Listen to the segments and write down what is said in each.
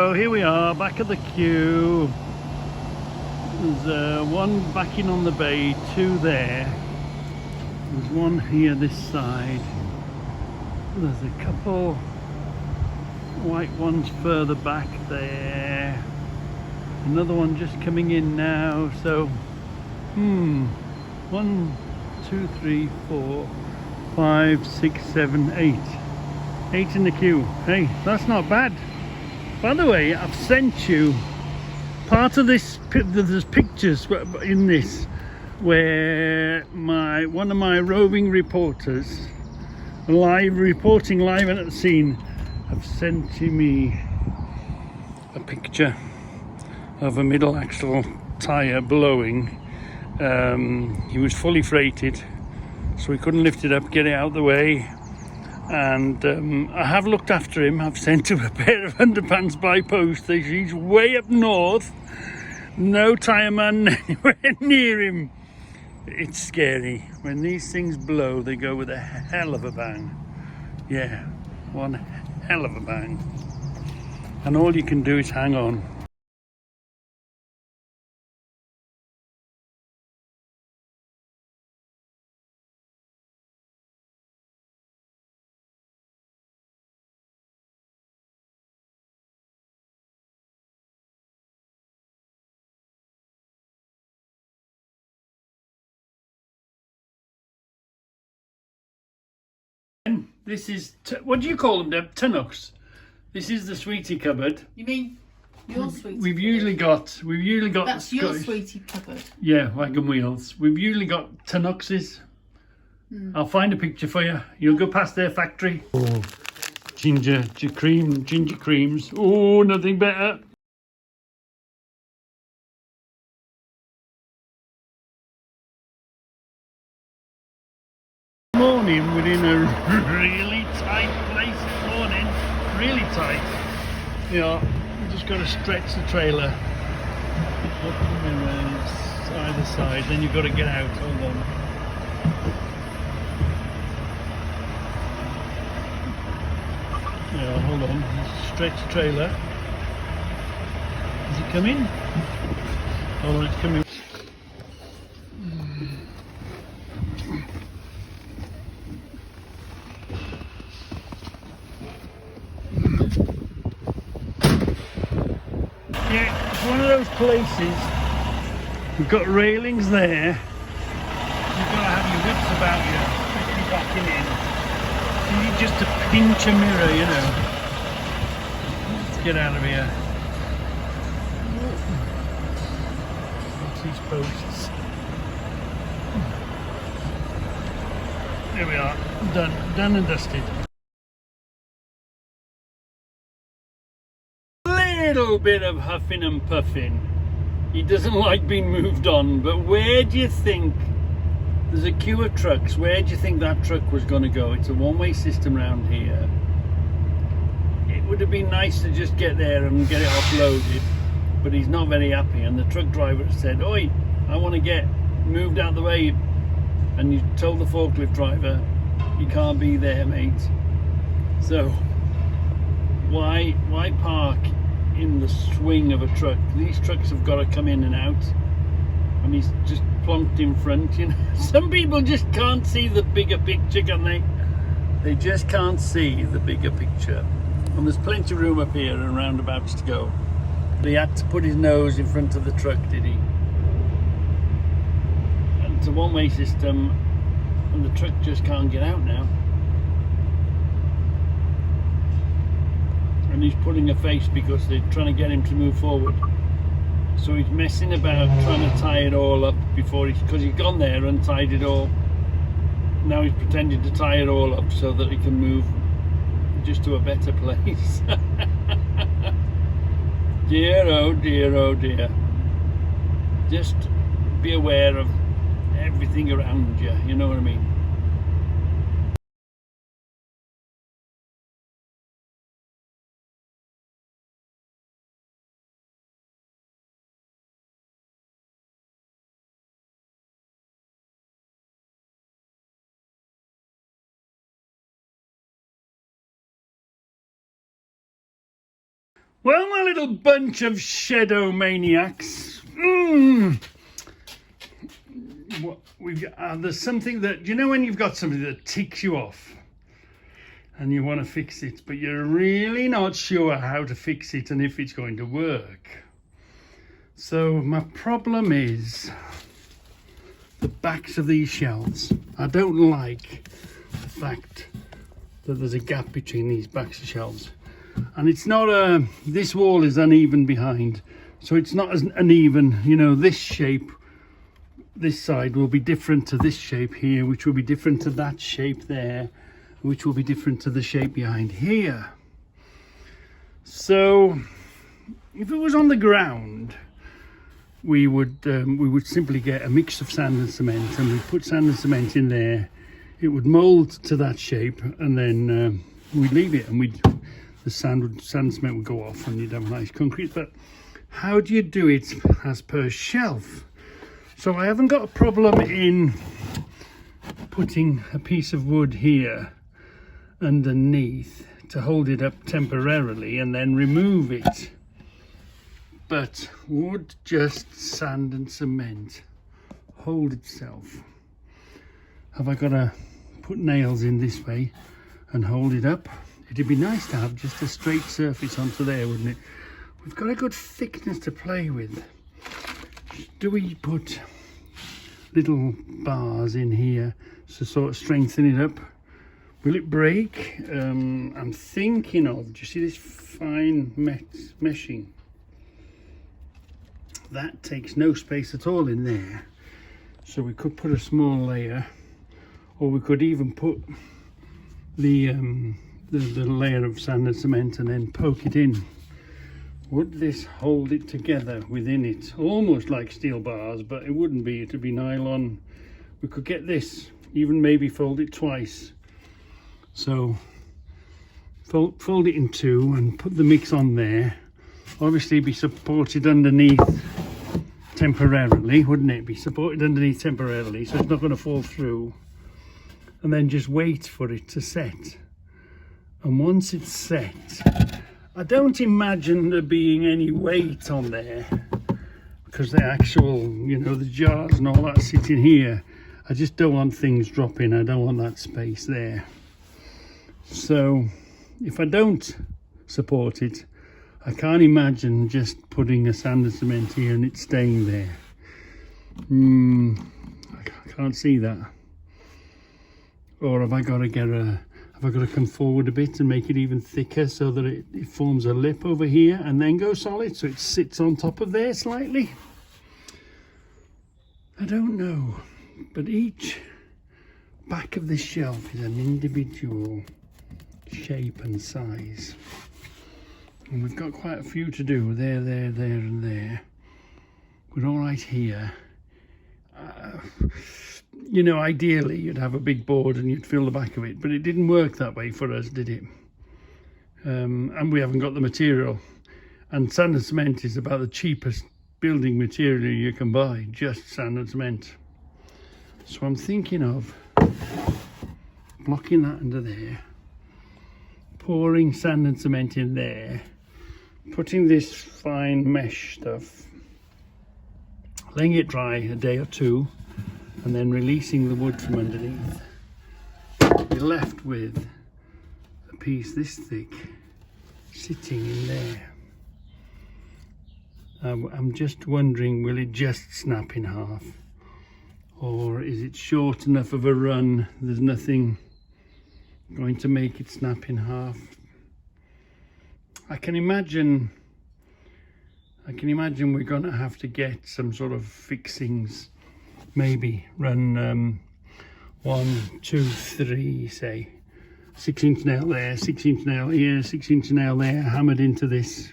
So here we are back at the queue. There's one backing on the bay, two there. There's one here this side. There's a couple white ones further back there. Another one just coming in now. So 1, 2, 3, 4, 5, 6, 7, 8. 8 in the queue. Hey, that's not bad. By the way, I've sent you part of this. There's pictures in this where one of my roving reporters, reporting live and at the scene, have sent to me a picture of a middle axle tyre blowing. He was fully freighted, so we couldn't lift it up, get it out of the way. And I have looked after him. I've sent him a pair of underpants by post. He's way up north. No tyre man anywhere near him. It's scary. When these things blow, they go with a hell of a bang. Yeah, one hell of a bang. And all you can do is hang on. This is, what do you call them, Deb? Tunnocks. This is the sweetie cupboard. You mean your sweetie? We've usually got. That's your sweetie cupboard. Yeah, wagon wheels. We've usually got Tunnockses. I'll find a picture for you. You'll go past their factory. Oh, ginger creams. Oh, nothing better. Morning, we're in a really tight place this morning. Really tight. Yeah, we just got to stretch the trailer. Up the mirrors, either side. Then you've got to get out. Hold on. Yeah, hold on. Stretch the trailer. Is it coming? Oh, it's coming. Yeah, it's one of those places. We've got railings there. You've got to have your wits about you if you're backing in. You need just to pinch a mirror, you know. Let's get out of here. What's these posts? There we are. Done and dusted. Little bit of huffing and puffing. He doesn't like being moved on, but where do you think there's a queue of trucks? Where do you think that truck was going to go? It's a one-way system around here. It would have been nice to just get there and get it offloaded, but he's not very happy. And the truck driver said, "Oi, I want to get moved out of the way." And you told the forklift driver, "You can't be there, mate." So why park in the swing of a truck? These trucks have got to come in and out, and he's just plonked in front, you know. Some people just can't see the bigger picture, can they? They just can't see the bigger picture. And there's plenty of room up here and roundabouts to go, but he had to put his nose in front of the truck, did he? And it's a one-way system, and the truck just can't get out now. And he's putting a face because they're trying to get him to move forward. So he's messing about trying to tie it all up because he's gone there and tied it all. Now he's pretending to tie it all up so that he can move just to a better place. Dear, oh dear, oh dear. Just be aware of everything around you, you know what I mean? Well, my little bunch of shadow maniacs. What we've got, there's something that, you know, when you've got something that ticks you off and you want to fix it, but you're really not sure how to fix it and if it's going to work. So my problem is the backs of these shelves. I don't like the fact that there's a gap between these backs of shelves. And it's not this wall is uneven behind, so it's not as uneven, you know, this shape, this side will be different to this shape here, which will be different to that shape there, which will be different to the shape behind here. So if it was on the ground, we would simply get a mix of sand and cement, and we'd put sand and cement in there. It would mold to that shape, and then we'd leave it, and the sand and cement would go off and you'd have a nice concrete. But how do you do it as per shelf? So I haven't got a problem in putting a piece of wood here underneath to hold it up temporarily and then remove it. But would just sand and cement hold itself? Have I got to put nails in this way and hold it up? It'd be nice to have just a straight surface onto there, wouldn't it? We've got a good thickness to play with. Do we put little bars in here to sort of strengthen it up? Will it break? I'm thinking of, do you see this fine meshing? That takes no space at all in there. So we could put a small layer, or we could even put the layer of sand and cement and then poke it in. Would this hold it together within it? Almost like steel bars, but it wouldn't be. It would be nylon. We could get this, even maybe fold it twice. So fold it in two and put the mix on there. Obviously be supported underneath temporarily, wouldn't it? Be supported underneath temporarily, so it's not going to fall through. And then just wait for it to set. And once it's set, I don't imagine there being any weight on there, because the actual, you know, the jars and all that sitting here. I just don't want things dropping. I don't want that space there. So if I don't support it, I can't imagine just putting a sand and cement here and it staying there. I can't see that. Or have I got to come forward a bit and make it even thicker so that it forms a lip over here and then go solid, so it sits on top of there slightly? I don't know, but each back of this shelf is an individual shape and size, and we've got quite a few to do. There and there. We're all right here. You know, ideally you'd have a big board and you'd fill the back of it, but it didn't work that way for us, did it? And we haven't got the material, and sand and cement is about the cheapest building material you can buy, just sand and cement. So I'm thinking of blocking that under there, pouring sand and cement in there, putting this fine mesh stuff, letting it dry a day or two, and then releasing the wood from underneath. You're left with a piece this thick sitting in there. I'm just wondering, will it just snap in half, or is it short enough of a run there's nothing going to make it snap in half? I can imagine we're going to have to get some sort of fixings. Maybe run 1, 2, 3, say 6-inch nail there, 6-inch nail here, 6-inch nail there, hammered into this.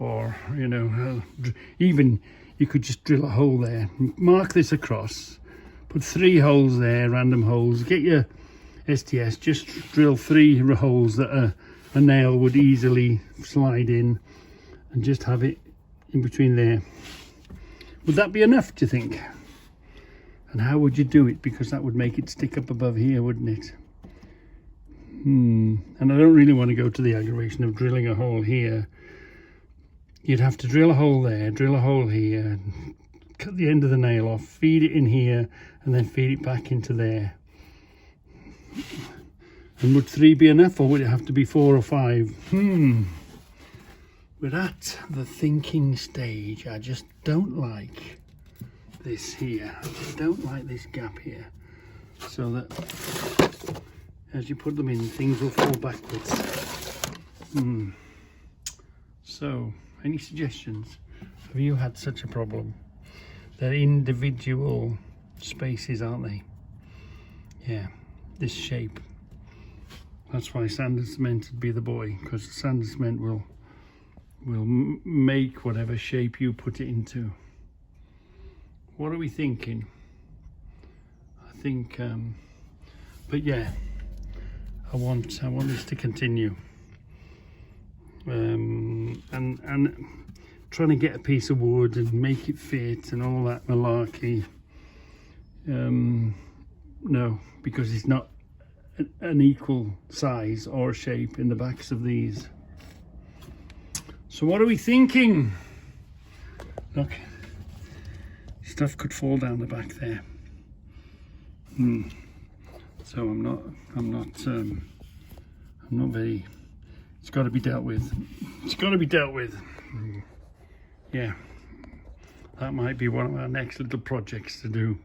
Or, you know, even you could just drill a hole there, mark this across, put 3 holes there, random holes, get your STS, just drill 3 holes that a nail would easily slide in, and just have it in between there. Would that be enough, do you think? And how would you do it? Because that would make it stick up above here, wouldn't it? And I don't really want to go to the aggravation of drilling a hole here you'd have to drill a hole there, drill a hole here, cut the end of the nail off, feed it in here, and then feed it back into there. And would 3 be enough, or would it have to be 4 or 5? We're at the thinking stage. I just don't like this here. I just don't like this gap here. So that as you put them in, things will fall backwards. So, any suggestions? Have you had such a problem? They're individual spaces, aren't they? Yeah, this shape. That's why sand and cement would be the boy, because sand and cement will make whatever shape you put it into. What are we thinking? I think, but yeah, I want this to continue. And trying to get a piece of wood and make it fit and all that malarkey. No, because it's not an equal size or shape in the backs of these. So what are we thinking? Look, stuff could fall down the back there. So I'm not very. It's got to be dealt with. It's got to be dealt with. Yeah, that might be one of our next little projects to do.